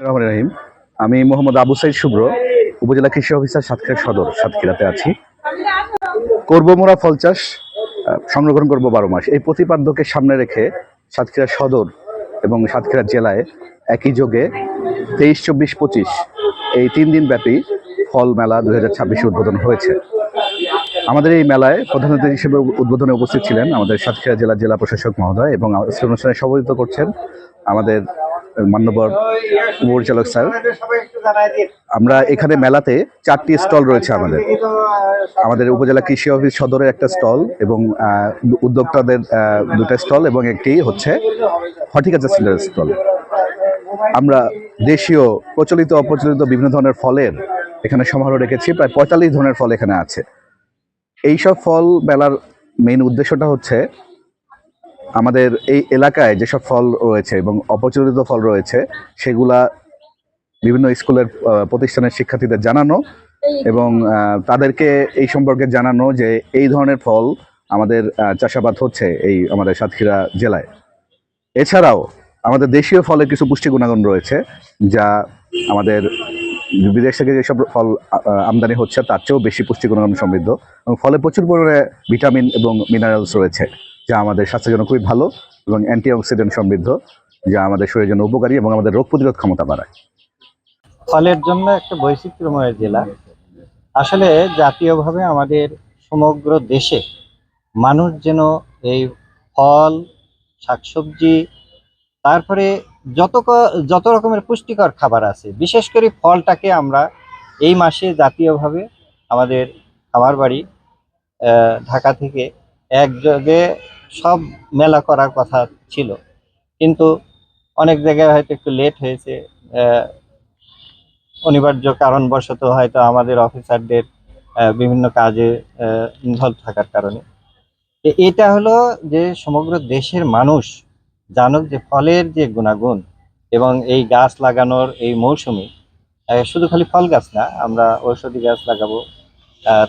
রহমানির রহিম। আমি মোহাম্মদ আবু সাইদ শুভ্র, উপজেলা কৃষি অফিসার সাতক্ষীরা সদর, সাতক্ষীরাতে আছি। করব মোরা ফল চাষ, সংরক্ষণ করব 12 মাস, এই প্রতিপাদ্যকে সামনে রেখে সাতক্ষীরা সদর এবং সাতক্ষীরা জেলায় একই যোগে 23, 24, 25 এই 3 দিন ব্যাপী ফল মেলা 2026 উদ্বোধন হয়েছে। আমাদের এই মেলায় প্রধান অতিথি হিসেবে উদ্বোধনে উপস্থিত ছিলেন আমাদের সাতক্ষীরা জেলা প্রশাসক মহোদয়, এবং অনুষ্ঠানে সভাপতিত্ব করছেন আমাদের মান্যবর উপপরিচালক স্যার। আমরা এখানে মেলাতে 4টি স্টল রয়েছে। আমাদের উপজেলা কৃষি অফিস সদরের একটা স্টল, এবং উদ্যোক্তাদের 2টা স্টল, এবং একটি হচ্ছে হর্টিকালচার সেন্টারের স্টল। আমরা দেশীয় প্রচলিত অপ্রচলিত বিভিন্ন ধরনের ফলের এখানে সমারোহ রেখেছি। প্রায় 45 ধরনের ফল এখানে আছে। এইসব ফল মেলার মেইন উদ্দেশ্যটা হচ্ছে আমাদের এই এলাকায় যেসব ফল রয়েছে এবং অপ্রচলিত ফল রয়েছে সেগুলা বিভিন্ন স্কুলের প্রতিষ্ঠানের শিক্ষার্থীদের জানানো, এবং তাদেরকে এই সম্পর্কে জানানো যে এই ধরনের ফল আমাদের চাষাবাদ হচ্ছে এই আমাদের সাতক্ষীরা জেলায়। এছাড়াও আমাদের দেশীয় ফলের কিছু পুষ্টি গুণাগুণ রয়েছে, যা আমাদের বিদেশ থেকে যেসব ফল আমদানি হচ্ছে তার চেয়েও বেশি পুষ্টি গুণাগুণ সমৃদ্ধ, এবং ফলে প্রচুর পরিমাণে ভিটামিন এবং মিনারেলস রয়েছে, যা আমাদের স্বাস্থ্যের জন্য খুবই ভালো এবং অ্যান্টিঅক্সিডেন্ট সমৃদ্ধ, যা আমাদের শরীরের জন্য উপকারী এবং আমাদের রোগ প্রতিরোধ ক্ষমতা বাড়ায়। ফলের জন্য একটা বৈচিত্র্যময় জেলা। আসলে জাতীয়ভাবে আমাদের সমগ্র দেশে মানুষ যেন এই ফল, শাকসবজি, তারপরে যত রকমের পুষ্টিকর খাবার আছে, বিশেষ করে ফলটাকে আমরা এই মাসে জাতীয়ভাবে আমাদের খামার বাড়ি ঢাকা থেকে একযোগে সব মেলা করার কথা ছিল, কিন্তু অনেক জায়গায় হয়তো একটু লেট হয়েছে। অনিবার্য কারণবশত হয়তো আমাদের অফিসারদের বিভিন্ন কাজে ইনভলভ থাকার কারণে এটা হলো যে সমগ্র দেশের মানুষ জানুক যে ফলের যে গুণাগুণ, এবং এই গাছ লাগানোর এই মৌসুমে শুধু খালি ফল গাছ না, আমরা ঔষধি গাছ লাগাবো,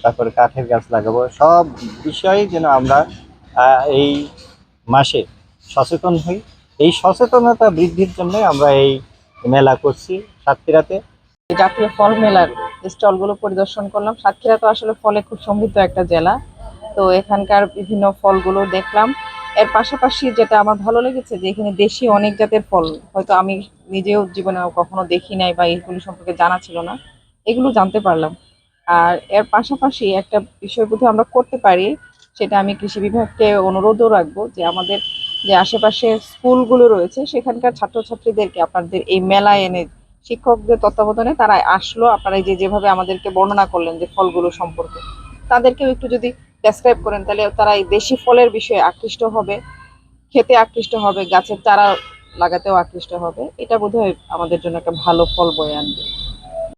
তারপরে কাঠের গাছ লাগাবো, সব বিষয়ে যেন আমরা এই মাসে সচেতন হই। এই সচেতনতা বৃদ্ধির জন্য আমরা এই মেলা করছি সাতক্ষীরাতে। জাতীয় ফল মেলার স্টলগুলো পরিদর্শন করলাম। সাতক্ষীরা তো আসলে ফলে খুব সমৃদ্ধ একটা জেলা, তো এখানকার বিভিন্ন ফলগুলো দেখলাম। এর পাশাপাশি যেটা আমার ভালো লেগেছে যে এখানে দেশি অনেক জাতের ফল, হয়তো আমি নিজেও জীবনে কখনো দেখি নাই বা এগুলো সম্পর্কে জানা ছিল না, এগুলো জানতে পারলাম। আর এর পাশাপাশি একটা বিষয় বোধ আমরা করতে পারি, সেটা আমি কৃষি বিভাগকে অনুরোধও রাখবো যে আমাদের যে আশেপাশে স্কুলগুলো রয়েছে সেখানকার ছাত্রছাত্রীদেরকে আপনাদের এই মেলায় এনে শিক্ষকদের তত্ত্বাবধানে তারা আসলো, আপনারা যেভাবে আমাদেরকে বর্ণনা করলেন যে ফলগুলো সম্পর্কে, তাদেরকেও একটু যদি ডেসক্রাইব করেন তাহলে তারা এই দেশি ফলের বিষয়ে আকৃষ্ট হবে, খেতে আকৃষ্ট হবে, গাছের চারা লাগাতেও আকৃষ্ট হবে। এটা বোধহয় আমাদের জন্য একটা ভালো ফল বয়ে আনবে।